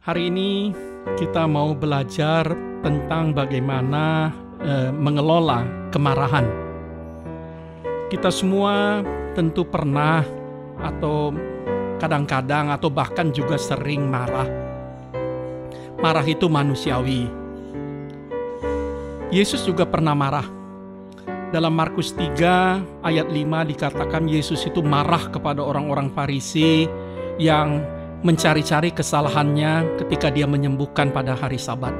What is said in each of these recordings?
Hari ini kita mau belajar tentang bagaimana mengelola kemarahan. Kita semua tentu pernah atau kadang-kadang atau bahkan juga sering marah. Marah itu manusiawi. Yesus juga pernah marah. Dalam Markus 3 ayat 5 dikatakan Yesus itu marah kepada orang-orang Farisi yang mencari-cari kesalahannya ketika dia menyembuhkan pada hari Sabat.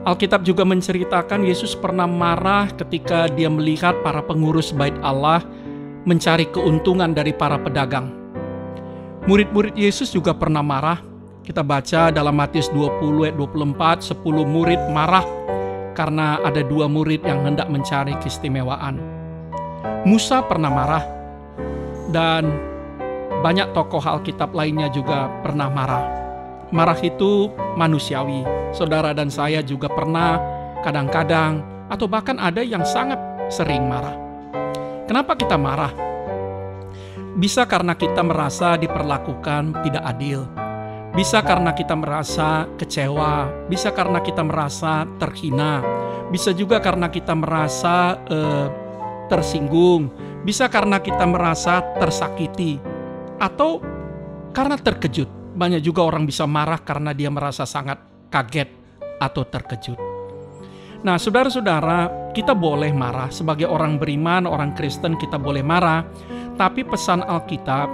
Alkitab juga menceritakan Yesus pernah marah ketika dia melihat para pengurus Bait Allah mencari keuntungan dari para pedagang. Murid-murid Yesus juga pernah marah. Kita baca dalam Matius 20 ayat 24, 10 murid marah karena ada 2 murid yang hendak mencari keistimewaan. Musa pernah marah, dan banyak tokoh Alkitab lainnya juga pernah marah. Marah itu manusiawi. Saudara dan saya juga pernah kadang-kadang atau bahkan ada yang sangat sering marah. Kenapa kita marah? Bisa karena kita merasa diperlakukan tidak adil. Bisa karena kita merasa kecewa. Bisa karena kita merasa terhina. Bisa juga karena kita merasa tersinggung. Bisa karena kita merasa tersakiti. Atau karena terkejut. Banyak juga orang bisa marah karena dia merasa sangat kaget atau terkejut. Nah, saudara-saudara, kita boleh marah. Sebagai orang beriman, orang Kristen, kita boleh marah. Tapi pesan Alkitab,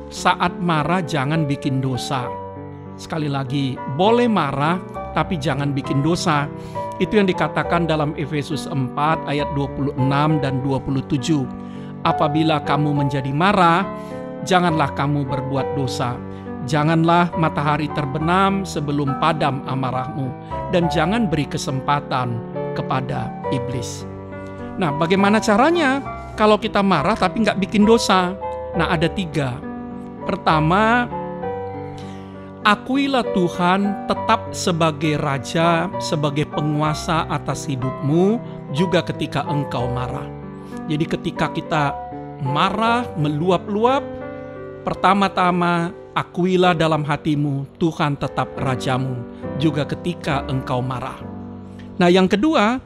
saat marah jangan bikin dosa. Sekali lagi, boleh marah tapi jangan bikin dosa. Itu yang dikatakan dalam Efesus 4 ayat 26 dan 27. Apabila kamu menjadi marah, janganlah kamu berbuat dosa. Janganlah matahari terbenam sebelum padam amarahmu. Dan jangan beri kesempatan kepada iblis. Nah, bagaimana caranya kalau kita marah tapi nggak bikin dosa? Nah, ada 3. Pertama, akuilah Tuhan tetap sebagai Raja, sebagai penguasa atas hidupmu, juga ketika engkau marah. Jadi ketika kita marah, meluap-luap, pertama-tama akuilah dalam hatimu Tuhan tetap Rajamu, juga ketika engkau marah. Nah, yang kedua,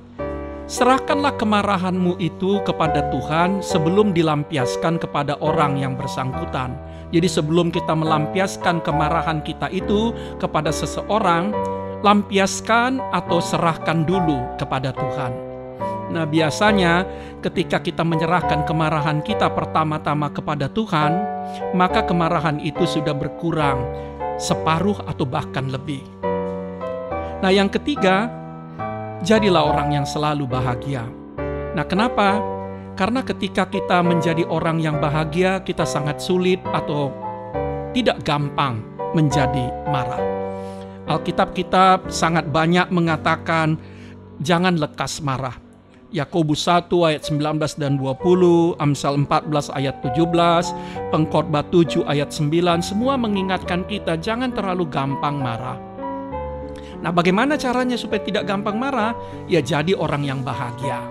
serahkanlah kemarahanmu itu kepada Tuhan sebelum dilampiaskan kepada orang yang bersangkutan. Jadi sebelum kita melampiaskan kemarahan kita itu kepada seseorang, lampiaskan atau serahkan dulu kepada Tuhan. Nah, biasanya ketika kita menyerahkan kemarahan kita pertama-tama kepada Tuhan, maka kemarahan itu sudah berkurang separuh atau bahkan lebih. Nah, yang ketiga, jadilah orang yang selalu bahagia. Nah, kenapa? Karena ketika kita menjadi orang yang bahagia, kita sangat sulit atau tidak gampang menjadi marah. Alkitab kita sangat banyak mengatakan jangan lekas marah. Yakobus 1 ayat 19 dan 20, Amsal 14 ayat 17, Pengkhotbah 7 ayat 9, semua mengingatkan kita jangan terlalu gampang marah. Nah, bagaimana caranya supaya tidak gampang marah? Ya, jadi orang yang bahagia.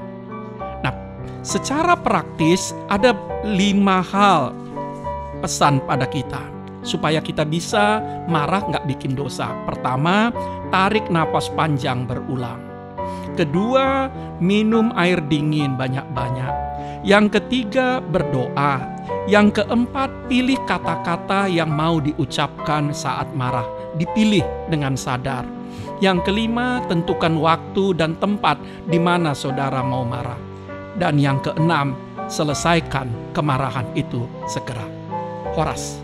Nah, secara praktis ada 5 hal pesan pada kita supaya kita bisa marah nggak bikin dosa. Pertama, tarik napas panjang berulang. Kedua, minum air dingin banyak-banyak. Yang ketiga, berdoa. Yang keempat, pilih kata-kata yang mau diucapkan saat marah. Dipilih dengan sadar. Yang kelima, tentukan waktu dan tempat di mana saudara mau marah. Dan yang keenam, selesaikan kemarahan itu segera. Horas.